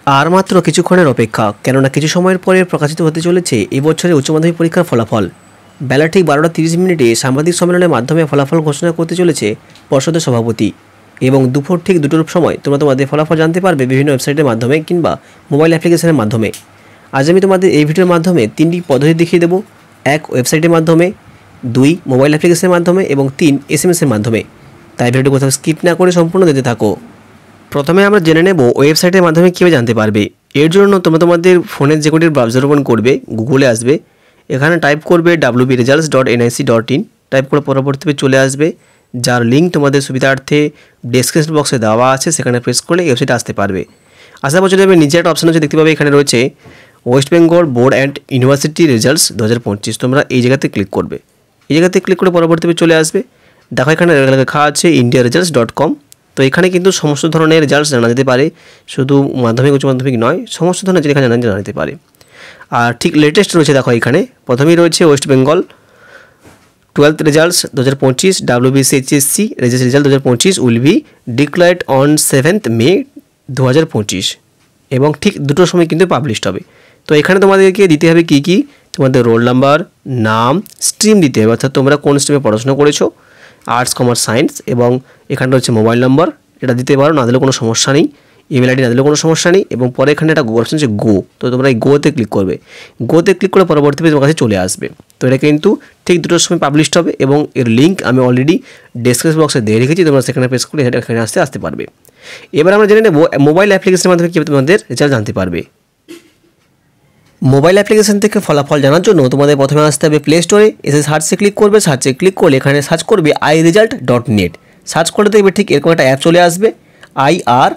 আর মাত্র কিছুক্ষণের অপেক্ষা, কেননা কিছু সময়ের পরে প্রকাশিত হতে চলেছে এবছরের উচ্চ মাধ্যমিক পরীক্ষার ফলাফল। বেলা ঠিক 12:30 সাংবাদিক সম্মেলনের মাধ্যমে ফলাফল ঘোষণা করতে চলেছে পর্ষদের সভাপতি, এবং দুপুর ঠিক 2টোর সময় তোমরা তোমাদের ফলাফল জানতে পারবে বিভিন্ন ওয়েবসাইটের মাধ্যমে কিংবা মোবাইল অ্যাপ্লিকেশনের মাধ্যমে। আজ আমি তোমাদের এই ভিডিওর মাধ্যমে 3টি পদ্ধতি দেখিয়ে দেবো। 1 ওয়েবসাইটের মাধ্যমে, 2 মোবাইল অ্যাপ্লিকেশনের মাধ্যমে এবং 3 SMS-এর মাধ্যমে। তাই ভিডিওটি কোথাও স্কিপ না করে সম্পূর্ণ দেখতে থাকো। প্রথমে আমরা জেনে নেব ওয়েবসাইটের মাধ্যমে কীভাবে জানতে পারবে। এর জন্য তোমরা তোমাদের ফোনের যে কোনটির ব্রাউজার ওপেন করবে, গুগলে আসবে, এখানে টাইপ করবে wbresults.nic.in, টাইপ করে পরবর্তীতে চলে আসবে, যার লিঙ্ক তোমাদের সুবিধার্থে ডেসক্রিপশন বক্সে দেওয়া আছে, সেখানে প্রেস করলে এই ওয়েবসাইটে আসতে পারবে। আসার পর চলে যাবে, নিচে একটা অপশন আছে দেখতে পাবে, এখানে রয়েছে West Bengal board and university results 2025। তোমরা এই জায়গাতে ক্লিক করবে। এই জায়গাতে ক্লিক করে পরবর্তীতে চলে আসবে, দেখো এখানে লেখা আছে indiaresults.com। তো এখানে কিন্তু সমস্ত ধরনের রেজাল্টস জানা যেতে পারে, শুধু মাধ্যমিক উচ্চ মাধ্যমিক নয়, সমস্ত ধরনের এখানে জানা যেতে পারে। আর ঠিক লেটেস্ট রয়েছে, দেখো এখানে প্রথমেই রয়েছে West Bengal 12th results 2025, WBCHSC result 2025 will be declared on 7th May 2025, এবং ঠিক 2টোর সময় কিন্তু পাবলিশড হবে। তো এখানে তোমাদেরকে দিতে হবে কি তোমাদের রোল নাম্বার, নাম, স্ট্রিম দিতে হবে, অর্থাৎ তোমরা কোন স্ট্রিমে পড়াশোনা করেছো, আর্টস, কমার্স, সায়েন্স, এবং এখানে রয়েছে মোবাইল নাম্বার, এটা দিতে পারো, না দিলেও কোনো সমস্যা নেই, ইমেল আইডি না দিলেও কোনো সমস্যা নেই, এবং পরে এখানে একটা অপশন আছে গো। তো তোমরা এই গোতে ক্লিক করবে। গোতে ক্লিক করে পরবর্তীতে তোমার কাছে চলে আসবে। তো এটা কিন্তু ঠিক 2টোর সময় পাবলিশড হবে, এবং এর লিঙ্ক আমি অলরেডি ডেসক্রিপশন বক্সে দিয়ে রেখেছি, তোমরা সেখানে প্রেস করে এখানে আসতে পারবে। এবার আমরা জেনে নেব মোবাইল অ্যাপ্লিকেশনের মাধ্যমে কীভাবে তোমাদের রেজাল্ট জানতে পারবে। মোবাইল অ্যাপ্লিকেশন থেকে ফলাফল জানার জন্য তোমাদের প্রথমে আসতে হবে প্লে স্টোরে, এসে সার্চে ক্লিক করবে। সার্চে ক্লিক করলে এখানে সার্চ করবে iresult.net। সার্চ করলে দেখবে ঠিক এরকম একটা অ্যাপ চলে আসবে, IR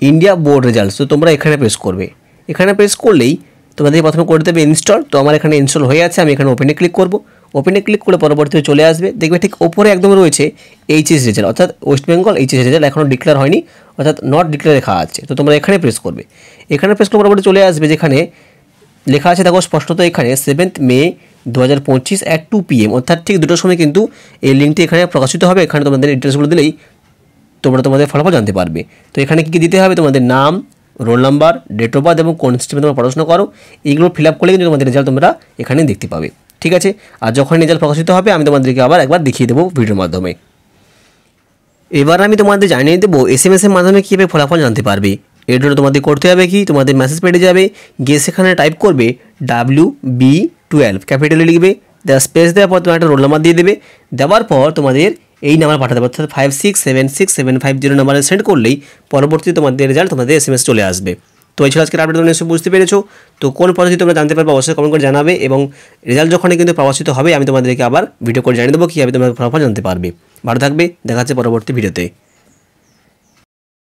ইন্ডিয়া বোর্ড রেজাল্টস। তো তোমরা এখানে প্রেস করবে। এখানে প্রেস করলেই তোমাদের প্রথমে করে দেবে ইনস্টল। তো আমার এখানে ইনস্টল হয়ে আছে, আমি এখানে ওপেনে ক্লিক করব। ওপেনে ক্লিক করে পরবর্তীতে চলে আসবে, দেখবে ঠিক ওপরে একদম রয়েছে HS রেজাল্ট, অর্থাৎ ওয়েস্ট বেঙ্গল HS রেজাল্ট এখনও ডিক্লেয়ার হয়নি, অর্থাৎ নট ডিক্লেয়ার লেখা আছে। তো তোমরা এখানে প্রেস করবে। এখানে প্রেস করে পরবর্তী চলে আসবে, যেখানে লেখা আছে দেখো স্পষ্টত এখানে 7th May 2025 at 2 PM, অর্থাৎ ঠিক 2টোর সময় কিন্তু এই লিঙ্কটি এখানে প্রকাশিত হবে। এখানে তোমাদের ডিটেলসগুলো দিলেই তোমরা তোমাদের ফলাফল জানতে পারবে। তো এখানে কী দিতে হবে, তোমাদের নাম, roll number, date of birth এবং কোন স্ট্রিমে তোমরা পড়াশোনা করো, এইগুলো ফিল আপ করলে কিন্তু তোমাদের রেজাল্ট তোমরা এখানে দেখতে পাবে। ঠিক আছে, আর যখন রেজাল্ট প্রকাশিত হবে আমি তোমাদেরকে আবার একবার দেখিয়ে দেবো ভিডিওর মাধ্যমে। এবার আমি তোমাদের জানিয়ে দেবো SMS-এর মাধ্যমে কীভাবে ফলাফল জানতে পারবে। এর জন্য তোমাদের করতে হবে কি, তোমাদের মেসেজ পেডে যাবে, গিয়ে সেখানে টাইপ করবে WB12, ক্যাপিটালে লিখবে, দেওয়ার স্পেস দেওয়ার পর তোমার একটা রোল নাম্বার দিয়ে দেবে। দেওয়ার পর তোমাদের এই নাম্বার পাঠাতে হবে, অর্থাৎ 567675 নাম্বারে সেন্ড করলেই পরবর্তীতে তোমাদের রেজাল্ট তোমাদের SMS চলে আসবে। তো এই ছিল আজকের আপডেট, তোমরা নিশ্চয়ই বুঝতে পেরেছো। তো কোন পদ্ধতি তোমরা জানতে পারবে অবশ্যই কমেন্ট করে জানাবে, এবং রেজাল্ট যখনই কিন্তু প্রকাশিত হবে আমি তোমাদেরকে আবার ভিডিও করে জানিয়ে দেবো কীভাবে তোমরা ফলাফল জানতে পারবে। ভালো থাকবে, দেখা হচ্ছে পরবর্তী ভিডিওতে।